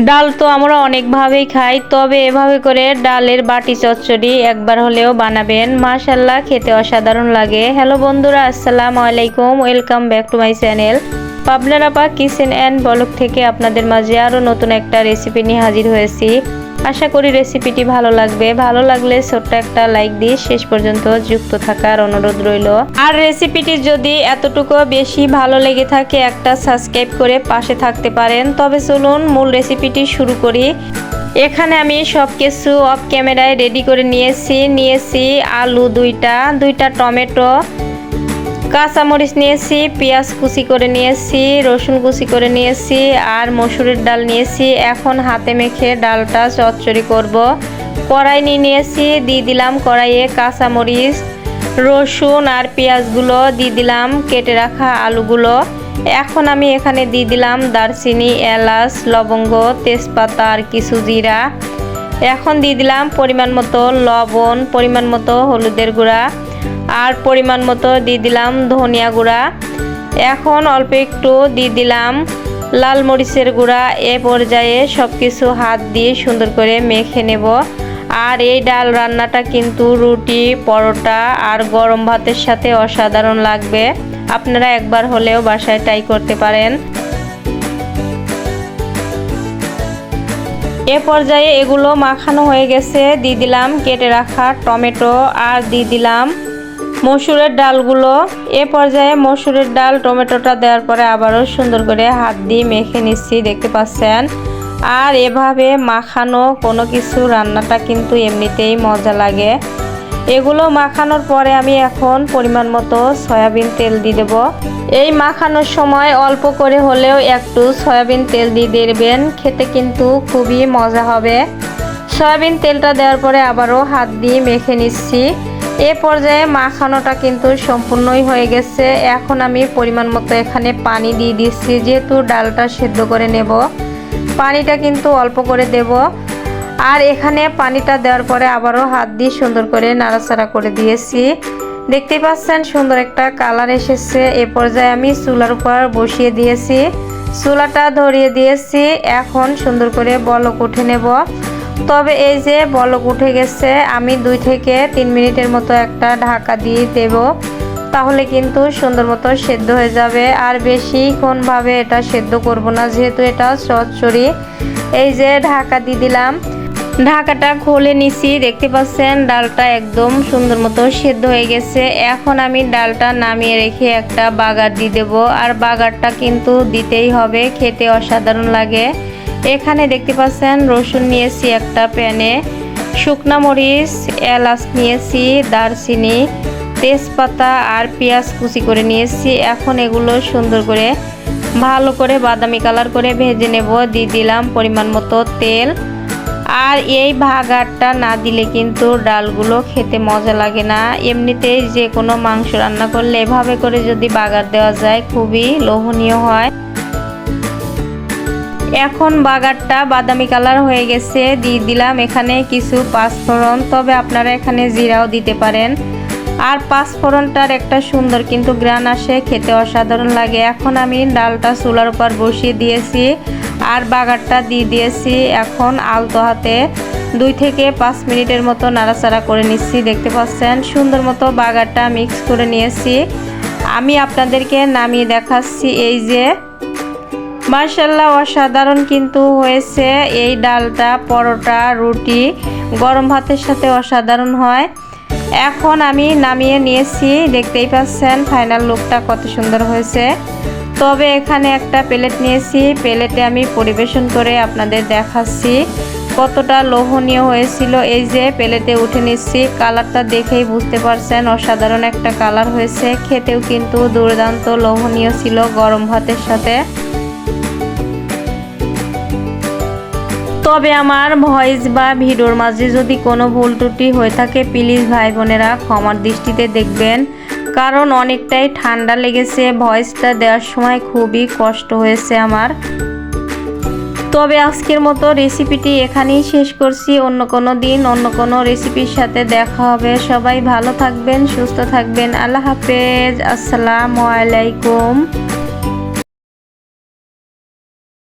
ডাল তো আমরা অনেকভাবেই খাই, তবে এভাবে করে ডালের বাটি চচ্চড়ি একবার হলেও বানাবেন, মাশাআল্লাহ খেতে অসাধারণ লাগে। হ্যালো বন্ধুরা, আসসালামু আলাইকুম, welcome back to my channel পাবনার আপা কিচেন অ্যান্ড ব্লগ থেকে আপনাদের মাঝে আরও নতুন একটা রেসিপি নিয়ে হাজির হয়েছি। আশা করি রেসিপিটি ভালো লাগবে। ভালো লাগলে ছোট্ট একটা লাইক দিয়ে শেষ পর্যন্ত যুক্ত থাকার অনুরোধ রইল। আর রেসিপিটি যদি এতটুকু বেশি ভালো লেগে থাকে একটা সাবস্ক্রাইব করে পাশে থাকতে পারেন। তবে চলুন মূল রেসিপিটি শুরু করি। এখানে আমি সব কিছু অফ ক্যামেরায় রেডি করে নিয়েছি আলু দুইটা টমেটো, কাঁচামরিচ নিয়েছি, পেঁয়াজ কুচি করে নিয়েছি, রসুন কুচি করে নিয়েছি আর মসুরের ডাল নিয়েছি। এখন হাতে মেখে ডালটা চচ্চড়ি করব। কড়াই নিয়েছি, দিয়ে দিলাম কড়াইয়ে কাঁচামরিচ, রসুন আর পেঁয়াজগুলো, দিয়ে দিলাম কেটে রাখা আলুগুলো। এখন আমি এখানে দিয়ে দিলাম দারচিনি, এলাচ, লবঙ্গ, তেজপাতা আর কিছু জিরা। এখন দিয়ে দিলাম পরিমাণ মতো লবণ, পরিমাণ মতো হলুদের গুঁড়া আর পরিমাণ মতো দিয়ে দিলাম ধনিয়া গুঁড়া। এখন অল্প একটু দিয়ে দিলাম লাল মরিচের গুঁড়া। এ পর্যায়ে সব কিছু হাত দিয়ে সুন্দর করে মেখে নেব। আর এই ডাল রান্নাটা কিন্তু রুটি, পরোটা আর গরম ভাতের সাথে অসাধারণ লাগবে। আপনারা একবার হলেও বাসায় ট্রাই করতে পারেন। এ পর্যায়ে এগুলো মাখানো হয়ে গেছে, দিয়ে দিলাম কেটে রাখা টমেটো আর দিয়ে দিলাম মসুরের ডালগুলো। এ পর্যায়ে মসুরের ডাল টমেটোটা দেওয়ার পরে আবারও সুন্দর করে হাত দিয়ে মেখে নিচ্ছি, দেখতে পাচ্ছেন। আর এভাবে মাখানো কোনো কিছু রান্নাটা কিন্তু এমনিতেই মজা লাগে। এগুলো মাখানোর পরে আমি এখন পরিমাণ মতো সয়াবিন তেল দিয়ে দেবো। এই মাখানোর সময় অল্প করে হলেও একটু সয়াবিন তেল দিয়ে দেবেন, খেতে কিন্তু খুবই মজা হবে। সয়াবিন তেলটা দেওয়ার পরে আবারও হাত দিয়ে মেখে নিচ্ছি। এ পর্যায়ে মাখানোটা কিন্তু সম্পূর্ণই হয়ে গেছে। এখন আমি পরিমাণ মতো এখানে পানি দিয়ে দিচ্ছি, যেহেতু ডালটা সেদ্ধ করে নেব। পানিটা কিন্তু অল্প করে দেব। আর এখানে পানিটা দেওয়ার পরে আবারও হাত দিয়ে সুন্দর করে নাড়াচাড়া করে দিয়েছি। দেখতেই পাচ্ছেন সুন্দর একটা কালার এসেছে। এ পর্যায়ে আমি চুলার উপর বসিয়ে দিয়েছি, চুলাটা ধরিয়ে দিয়েছি। এখন সুন্দর করে বলক উঠে নেব। তবে এই যে বলক উঠে গেছে, আমি 2 থেকে 3 মিনিটের মতো একটা ঢাকা দিয়ে দেব, তাহলে কিন্তু সুন্দর মতো সেদ্ধ হয়ে যাবে। আর বেশিক্ষণভাবে এটা সেদ্ধ করব না, যেহেতু এটা চচ্চড়ি। এই যে ঢাকা দিয়ে দিলাম, ঢাকাটা খুলে নিছি। দেখতে পাচ্ছেন ডালটা একদম সুন্দর মতো সেদ্ধ হয়ে গেছে। এখন আমি ডালটা নামিয়ে রেখে একটা বাগার দিয়ে দেবো। আর বাগারটা কিন্তু দিতেই হবে, খেতে অসাধারণ লাগে। এখানে দেখতে পাচ্ছেন রসুন নিয়েছি একটা প্যানে, শুকনা মরিচ, এলাচ নিয়েছি, দারচিনি, তেজপাতা আর পেঁয়াজ কুচি করে নিয়েছি। এখন এগুলো সুন্দর করে ভালো করে বাদামি কালার করে ভেজে নেব। দিয়ে দিলাম পরিমাণ মতো তেল। আর এই বাগারটা না দিলে কিন্তু ডালগুলো খেতে মজা লাগে না। এমনিতেই যে কোনো মাংস রান্না করলে এভাবে করে যদি বাগার দেওয়া যায় খুবই লোভনীয় হয়। এখন বাগারটা বাদামি কালার হয়ে গেছে, দিয়ে দিলাম এখানে কিছু পাঁচফোড়ন, তবে আপনারা এখানে জিরাও দিতে পারেন। আর পাঁচফোড়নটার একটা সুন্দর কিন্তু ঘ্রাণ আসে, খেতে অসাধারণ লাগে। এখন আমি ডালটা চুলার উপর বসিয়ে দিয়েছি আর বাগারটা দিয়ে দিয়েছি। এখন আলতো হাতে 2 থেকে 5 মিনিটের মতো নাড়াচাড়া করে নিচ্ছি। দেখতে পাচ্ছেন সুন্দর মতো বাগারটা মিক্স করে নিয়েছি। আমি আপনাদেরকে নামিয়ে দেখাচ্ছি। এই যে মাশাআল্লাহ অসাধারণ কিন্তু হয়েছে। এই ডালটা পরোটা, রুটি, গরম ভাতের সাথে অসাধারণ হয়। এখন আমি নামিয়ে নিয়েছি, দেখতেই পাচ্ছেন ফাইনাল লুকটা কত সুন্দর হয়েছে। তবে এখানে একটা প্লেট নিয়েছি, প্লেটে আমি পরিবেশন করে আপনাদের দেখাচ্ছি কতটা লোভনীয় হয়েছিল। এই যে প্লেটে উঠে নিচ্ছি, কালারটা দেখেই বুঝতে পারছেন অসাধারণ একটা কালার হয়েছে। খেতেও কিন্তু দুর্দান্ত লোভনীয় ছিল গরম ভাতের সাথে। তবে আমার ভয়েস বা ভিডিওর মাঝে যদি কোনো ভুল ত্রুটি হয়ে থাকে প্লিজ ভাই বোনেরা ক্ষমার দৃষ্টিতে দেখবেন, কারণ অনেকটাই ঠান্ডা লেগেছে। ভয়েসটা দেওয়ার সময় খুবই কষ্ট হয়েছে আমার। তবে আজকের মতো রেসিপিটি এখানেই শেষ করছি। অন্য কোনো দিন অন্য কোনো রেসিপির সাথে দেখা হবে। সবাই ভালো থাকবেন, সুস্থ থাকবেন। আল্লাহ হাফেজ, আসসালামু আলাইকুম।